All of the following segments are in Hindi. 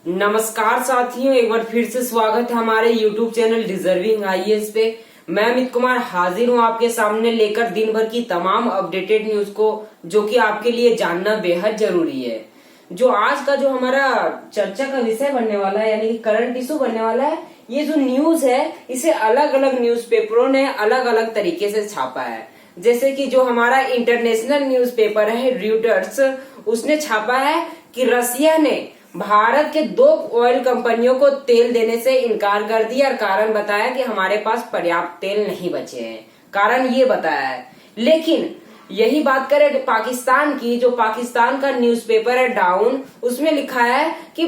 नमस्कार साथियों, एक बार फिर से स्वागत है हमारे YouTube चैनल डिजर्विंग आईएएस पे। मैं अमित कुमार हाजिर हूं आपके सामने लेकर दिन भर की तमाम अपडेटेड न्यूज को, जो कि आपके लिए जानना बेहद जरूरी है। जो आज का जो हमारा चर्चा का विषय बनने वाला है, यानी कि करंट इशू बनने वाला है, ये जो न्यूज है इसे अलग अलग न्यूज़पेपरों ने अलग अलग तरीके से छापा है। जैसे कि जो हमारा इंटरनेशनल न्यूज़पेपर है रॉयटर्स, उसने छापा है कि रसिया ने भारत के 2 ऑयल कंपनियों को तेल देने से इनकार कर दिया और कारण बताया कि हमारे पास पर्याप्त तेल नहीं बचे हैं। कारण ये बताया है। लेकिन यही बात करें पाकिस्तान की, जो पाकिस्तान का न्यूज़पेपर है डाउन, उसमें लिखा है कि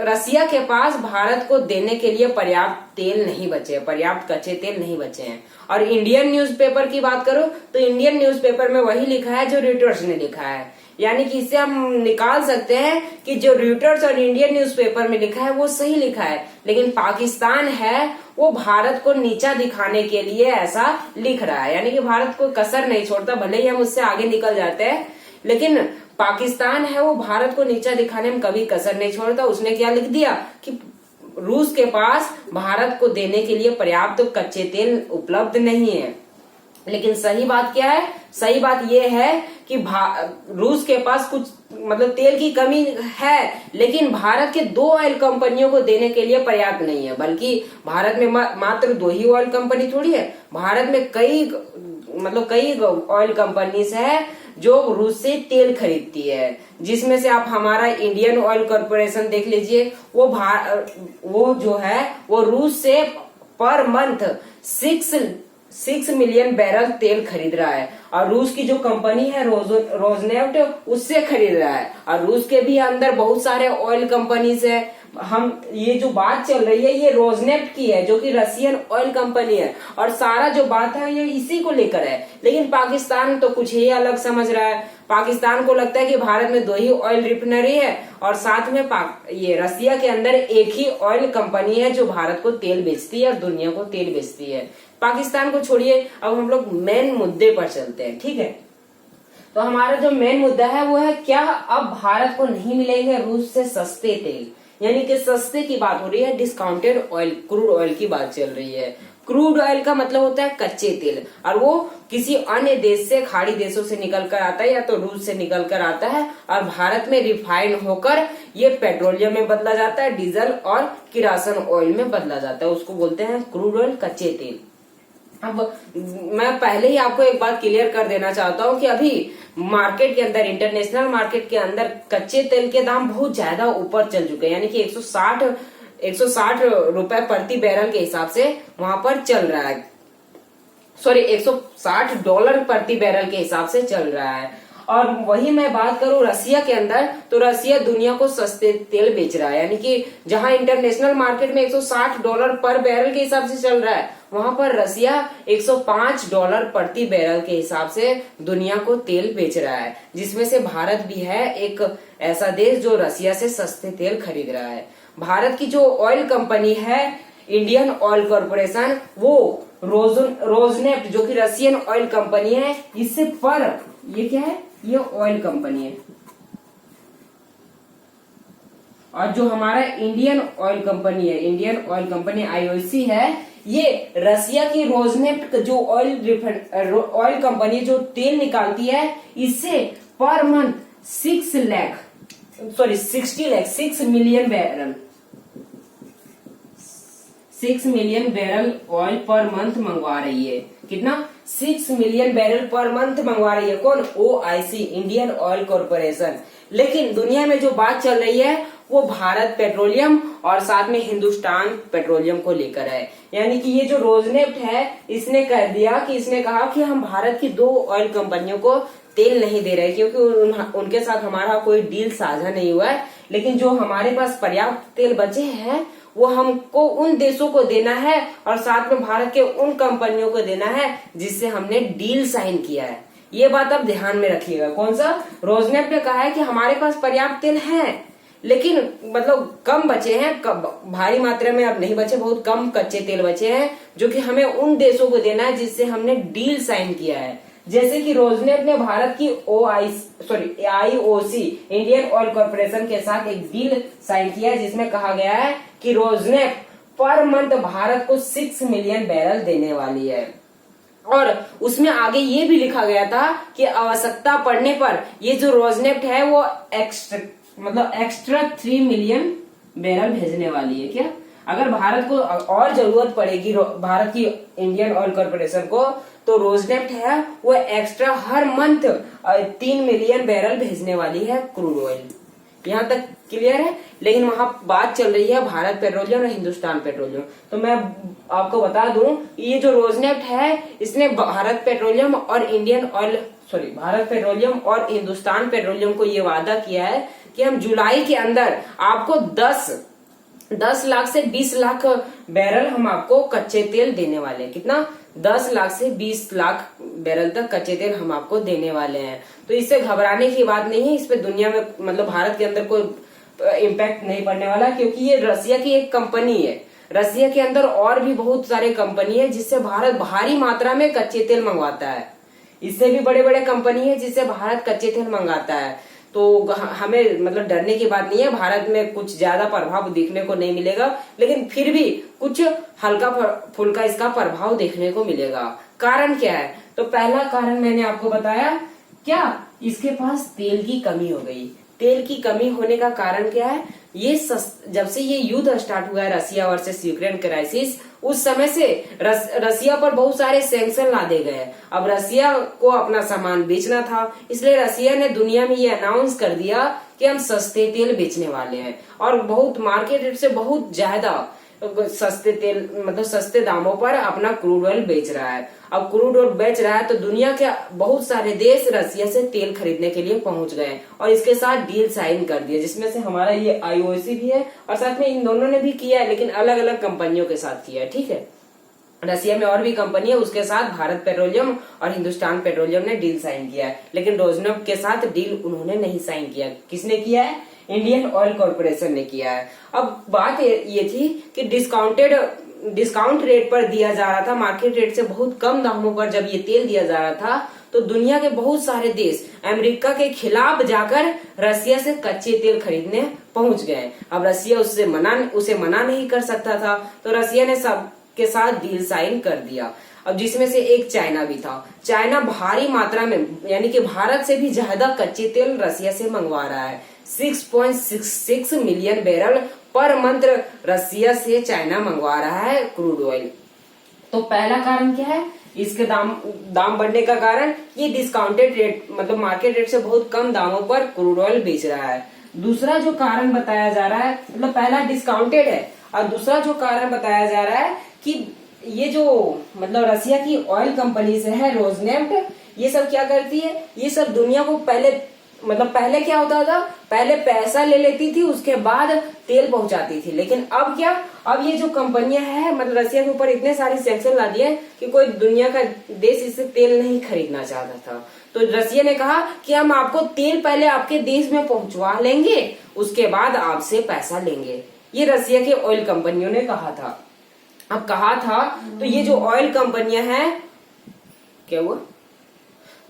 रसिया के पास भारत को देने के लिए पर्याप्त तेल नहीं बचे, पर्याप्त कच्चे तेल नहीं बचे हैं। और इंडियन न्यूज़पेपर की बात करो तो इंडियन न्यूज़पेपर में वही लिखा है जो रॉयटर्स ने लिखा है। यानी कि इससे हम निकाल सकते हैं कि जो रॉयटर्स और इंडियन न्यूज़पेपर में लिखा है वो सही लिखा है, लेकिन पाकिस्तान है वो भारत को नीचा दिखाने के लिए ऐसा लिख रहा है। यानी कि भारत को कसर नहीं छोड़ता, भले ही हम उससे आगे निकल जाते हैं, लेकिन पाकिस्तान है वो भारत को नीचा दिखाने में कभी कसर नहीं छोड़ता। उसने क्या लिख दिया कि रूस के पास भारत को देने के लिए पर्याप्त कच्चे तेल उपलब्ध नहीं है। लेकिन सही बात क्या है? सही बात यह है कि रूस के पास कुछ मतलब तेल की कमी है, लेकिन भारत के 2 ऑयल कंपनियों को देने के लिए पर्याप्त नहीं है। बल्कि भारत में मात्र 2 ही ऑयल कंपनी थोड़ी है, भारत में कई ऑयल कंपनीज है जो रूस से तेल खरीदती है। जिसमें से आप हमारा इंडियन ऑयल कॉर्पोरेशन देख लीजिए, वो जो है वो रूस से पर मंथ 6 मिलियन बैरल तेल खरीद रहा है। और रूस की जो कंपनी है रोजनेफ्ट, उससे खरीद रहा है। और रूस के भी अंदर बहुत सारे ऑयल कंपनीज है। हम ये जो बात चल रही है ये रोजनेफ्ट की है, जो कि रशियन ऑयल कंपनी है, और सारा जो बात है ये इसी को लेकर है। लेकिन पाकिस्तान तो कुछ ही अलग समझ रहा है। पाकिस्तान को लगता है कि भारत में 2 ही ऑयल रिफाइनरी है और साथ में ये रसिया के अंदर एक ही ऑयल कंपनी है जो भारत को तेल बेचती है और दुनिया को तेल बेचती है। पाकिस्तान को छोड़िए, अब हम लोग मेन मुद्दे पर चलते हैं। ठीक है, तो हमारा जो मेन मुद्दा है वो है क्या अब भारत को नहीं मिलेंगे रूस से सस्ते तेल। यानी कि सस्ते की बात हो रही है, डिस्काउंटेड ऑयल, क्रूड ऑयल की बात चल रही है। क्रूड ऑयल का मतलब होता है कच्चे तेल, और वो किसी अन्य देश से, खाड़ी देशों से निकल कर आता है या तो रूस से निकल कर आता है और भारत में रिफाइन होकर ये पेट्रोलियम में बदला जाता है, डीजल और किरासन ऑयल में बदला जाता है। उसको बोलते हैं क्रूड ऑयल, कच्चे तेल। अब मैं पहले ही आपको एक बात क्लियर कर देना चाहता हूँ कि अभी मार्केट के अंदर, इंटरनेशनल मार्केट के अंदर कच्चे तेल के दाम बहुत ज्यादा ऊपर चल चुके हैं। यानी कि 160 रुपए प्रति बैरल के हिसाब से वहां पर चल रहा है। सॉरी, $160 प्रति बैरल के हिसाब से चल रहा है। और वही मैं बात करूं रसिया के अंदर, तो रसिया दुनिया को सस्ते तेल बेच रहा है। यानी कि जहां इंटरनेशनल मार्केट में $160 पर बैरल के हिसाब से चल रहा है, वहां पर रसिया $105 प्रति बैरल के हिसाब से दुनिया को तेल बेच रहा है। जिसमें से भारत भी है एक ऐसा देश जो रसिया से सस्ते तेल खरीद रहा है। भारत की जो ऑयल कंपनी है इंडियन ऑयल कॉर्पोरेशन, वो रोजनेफ्ट जो कि रशियन ऑयल कंपनी है, इससे पर ये क्या है, ये ऑयल कंपनी है। और जो हमारा इंडियन ऑयल कंपनी है, इंडियन ऑयल कंपनी आईओसी है, ये रसिया की रोजनेफ्ट जो ऑयल कंपनी जो तेल निकालती है, इससे per month 6 million barrel oil per month मंगवा रही है। कितना? 6 मिलियन बैरल पर मंथ मंगवा रही है। कौन? OIC, Indian oil corporation. लेकिन दुनिया में जो बात चल रही है वो भारत पेट्रोलियम और साथ में हिंदुस्तान पेट्रोलियम को लेकर है। यानी कि ये जो रोजनेफ्ट है, इसने कह दिया कि इसने कहा कि हम भारत की 2 ऑयल कंपनियों को तेल नहीं दे रहे क्योंकि उनके साथ हमारा कोई डील साझा नहीं हुआ है। लेकिन जो हमारे पास पर्याप्त तेल बचे हैं वो हमको उन देशों को देना है और साथ में भारत के उन कंपनियों को देना है जिससे हमने डील साइन किया है। ये बात आप ध्यान में रखिएगा। कौन सा? रोजनेफ्ट ने कहा है कि हमारे पास पर्याप्त तेल है, लेकिन मतलब कम बचे हैं, भारी मात्रा में अब नहीं बचे, बहुत कम कच्चे तेल बचे हैं जो कि हमें उन देशों को देना है जिससे हमने डील साइन किया है। जैसे कि रोजनेफ्ट ने भारत की आईओसी इंडियन ऑयल कॉर्पोरेशन के साथ एक डील साइन किया जिसमें कहा गया है कि रोजनेफ्ट पर मंथ भारत को 6 मिलियन बैरल देने वाली है। और उसमें आगे ये भी लिखा गया था कि आवश्यकता पड़ने पर ये जो रोजनेफ्ट है वो एक्स्ट्रा 3 मिलियन बैरल भेजने वाली है। क्या अगर भारत को और जरूरत पड़ेगी भारत की इंडियन ऑयल कॉर्पोरेशन को, तो रोजनेफ्ट है वो एक्स्ट्रा हर मंथ 3 मिलियन बैरल भेजने वाली है क्रूड ऑयल। यहाँ तक क्लियर है। लेकिन वहां बात चल रही है भारत पेट्रोलियम और हिंदुस्तान पेट्रोलियम। तो मैं आपको बता दूं, ये जो रोजनेफ्ट है इसने भारत पेट्रोलियम और हिंदुस्तान पेट्रोलियम को ये वादा किया है कि हम जुलाई के अंदर आपको 10 लाख से 20 लाख बैरल हम आपको कच्चे तेल देने वाले हैं। कितना? 10 लाख से 20 लाख बैरल तक कच्चे तेल हम आपको देने वाले हैं। तो इससे घबराने की बात नहीं है। इस पे दुनिया में मतलब भारत के अंदर कोई इम्पैक्ट नहीं पड़ने वाला, क्योंकि ये रसिया की एक कंपनी है। रसिया के अंदर और भी बहुत सारे कंपनी है जिससे भारत भारी मात्रा में कच्चे तेल मंगवाता है। इससे भी बड़े बड़े कंपनी है जिससे भारत कच्चे तेल मंगाता है। तो हमें मतलब डरने की बात नहीं है। भारत में कुछ ज्यादा प्रभाव देखने को नहीं मिलेगा, लेकिन फिर भी कुछ हल्का फुल्का इसका प्रभाव देखने को मिलेगा। कारण क्या है? तो पहला कारण मैंने आपको बताया, क्या इसके पास तेल की कमी हो गई। तेल की कमी होने का कारण क्या है? ये जब से ये युद्ध स्टार्ट हुआ है रसिया वर्सेस यूक्रेन क्राइसिस, उस समय से रसिया पर बहुत सारे सैंक्शन लादे गए। अब रसिया को अपना सामान बेचना था, इसलिए रसिया ने दुनिया में ये अनाउंस कर दिया कि हम सस्ते तेल बेचने वाले हैं और बहुत मार्केट रेट से बहुत ज्यादा सस्ते तेल मतलब सस्ते दामों पर अपना क्रूड ऑयल बेच रहा है। अब क्रूड ऑयल बेच रहा है तो दुनिया के बहुत सारे देश रसिया से तेल खरीदने के लिए पहुंच गए और इसके साथ डील साइन कर दिया, जिसमें से हमारा ये आईओसी भी है और साथ में इन दोनों ने भी किया है, लेकिन अलग अलग कंपनियों के साथ किया है। ठीक है, रसिया में और भी कंपनी है, उसके साथ भारत पेट्रोलियम और हिंदुस्तान पेट्रोलियम ने डील साइन किया है, लेकिन रोजनेफ्ट के साथ डील उन्होंने नहीं साइन किया। किसने किया है? इंडियन ऑयल कॉर्पोरेशन ने किया है। अब बात ये थी कि डिस्काउंट रेट पर दिया जा रहा था, मार्केट रेट से बहुत कम दामों पर जब ये तेल दिया जा रहा था, तो दुनिया के बहुत सारे देश अमेरिका के खिलाफ जाकर रसिया से कच्चे तेल खरीदने पहुंच गए। अब रसिया उसे मना नहीं कर सकता था, तो रसिया ने सबके साथ डील साइन कर दिया। अब जिसमें से एक चाइना भी था। चाइना भारी मात्रा में यानी कि भारत से भी ज्यादा कच्चे तेल रसिया से मंगवा रहा है। 6.66 मिलियन बैरल पर मंथ रसिया से चाइना मंगवा रहा है क्रूड ऑयल। तो पहला कारण क्या है? इसके दाम बढ़ने का कारण ये डिस्काउंटेड रेट मतलब मार्केट रेट से बहुत कम दामों पर क्रूड ऑयल बेच रहा है। दूसरा जो कारण बताया जा रहा है, मतलब पहला डिस्काउंटेड है और दूसरा जो कारण बताया जा रहा है कि ये जो मतलब रसिया की ऑयल कंपनी से है रोजनेफ्ट, ये सब क्या करती है? ये सब दुनिया को पहले क्या होता था? पहले पैसा ले लेती थी, उसके बाद तेल पहुंचाती थी। लेकिन अब क्या? अब ये जो कंपनियां हैं मतलब रसिया के ऊपर इतने सारे सैंक्शन ला दिए कि कोई दुनिया का देश इससे तेल नहीं खरीदना चाहता था। तो रसिया ने कहा कि हम आपको तेल पहले आपके देश में पहुंचवा लेंगे, उसके बाद आपसे पैसा लेंगे। ये रसिया के ऑयल कंपनियों ने कहा था। अब कहा था तो ये जो ऑयल कंपनियां हैं, क्या हुआ?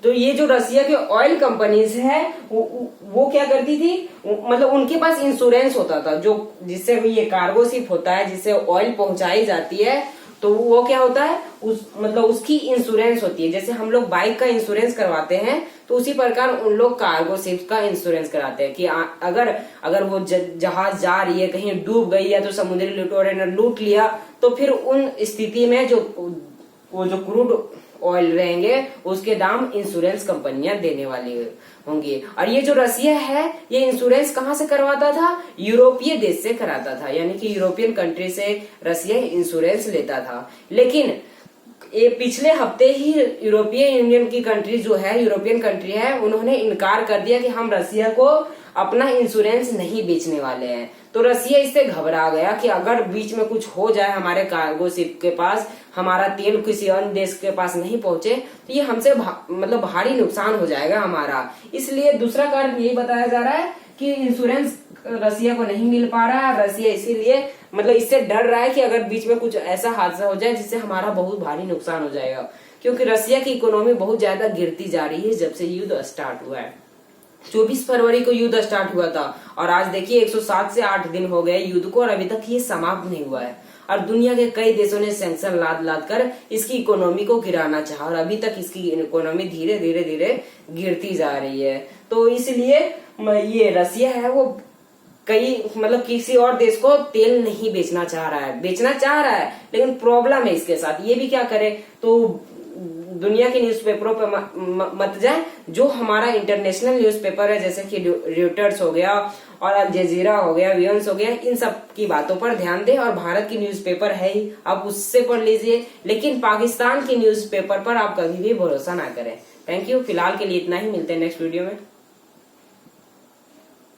तो ये जो रसिया के ऑयल कंपनीज है वो क्या करती थी? मतलब उनके पास इंश्योरेंस होता था, जो जिससे ये कार्गो शिप होता है जिससे ऑयल पहुंचाई जाती है, तो वो क्या होता है उसकी इंश्योरेंस होती है। जैसे हम लोग बाइक का इंश्योरेंस करवाते हैं, तो उसी प्रकार उन लोग कार्गो शिप का इंश्योरेंस कराते हैं कि अगर वो जहाज जा रही है, कहीं डूब गई है, तो समुद्री लुटेरों ने लूट लिया, तो फिर उन स्थिति में जो क्रूड ऑयल रहेंगे उसके दाम इंश्योरेंस कंपनियां देने वाली होंगी। और ये जो रसिया है ये इंश्योरेंस कहाँ से करवाता था? यूरोपीय देश से कराता था, यानी कि यूरोपियन कंट्री से रसिया इंश्योरेंस लेता था। लेकिन ये पिछले हफ्ते ही यूरोपियन यूनियन की कंट्री जो है, यूरोपियन कंट्री है, उन्होंने इनकार कर दिया कि हम रसिया को अपना इंश्योरेंस नहीं बेचने वाले हैं। तो रसिया इससे घबरा गया कि अगर बीच में कुछ हो जाए, हमारे कार्गो शिप के पास हमारा तेल किसी अन्य देश के पास नहीं पहुंचे, तो ये हमसे मतलब भारी नुकसान हो जाएगा हमारा। इसलिए दूसरा कारण यही बताया जा रहा है कि इंश्योरेंस रसिया को नहीं मिल पा रहा है। रसिया इसीलिए मतलब इससे डर रहा है कि अगर बीच में कुछ ऐसा हादसा हो जाए जिससे हमारा बहुत भारी नुकसान हो जाएगा। क्योंकि रसिया की इकोनॉमी बहुत ज्यादा गिरती जा रही है जब से युद्ध स्टार्ट हुआ है। 24 फरवरी को युद्ध स्टार्ट हुआ था और आज देखिए 107 से 8 दिन हो गए युद्ध को और अभी तक ये समाप्त नहीं हुआ है। और दुनिया के कई देशों ने सैंक्शन लाद लाद कर इसकी इकोनॉमी को गिराना चाहा और अभी तक इसकी इकोनॉमी धीरे धीरे धीरे गिरती जा रही है। तो इसलिए ये रसिया है वो किसी और देश को तेल नहीं बेचना चाह रहा है, बेचना चाह रहा है, लेकिन प्रॉब्लम है इसके साथ। ये भी क्या करे, तो दुनिया के न्यूज़पेपरों पे मत जाए। जो हमारा इंटरनेशनल न्यूज़पेपर है जैसे कि रॉयटर्स हो गया और अल जजीरा हो गया, वीएनएस हो गया, इन सब की बातों पर ध्यान दें। और भारत की न्यूज़पेपर है ही, आप उससे पढ़ लीजिए, लेकिन पाकिस्तान की न्यूज़पेपर पर आप कभी भी भरोसा ना करें। Thank you. फिलहाल के लिए इतना ही, मिलते हैं नेक्स्ट वीडियो में।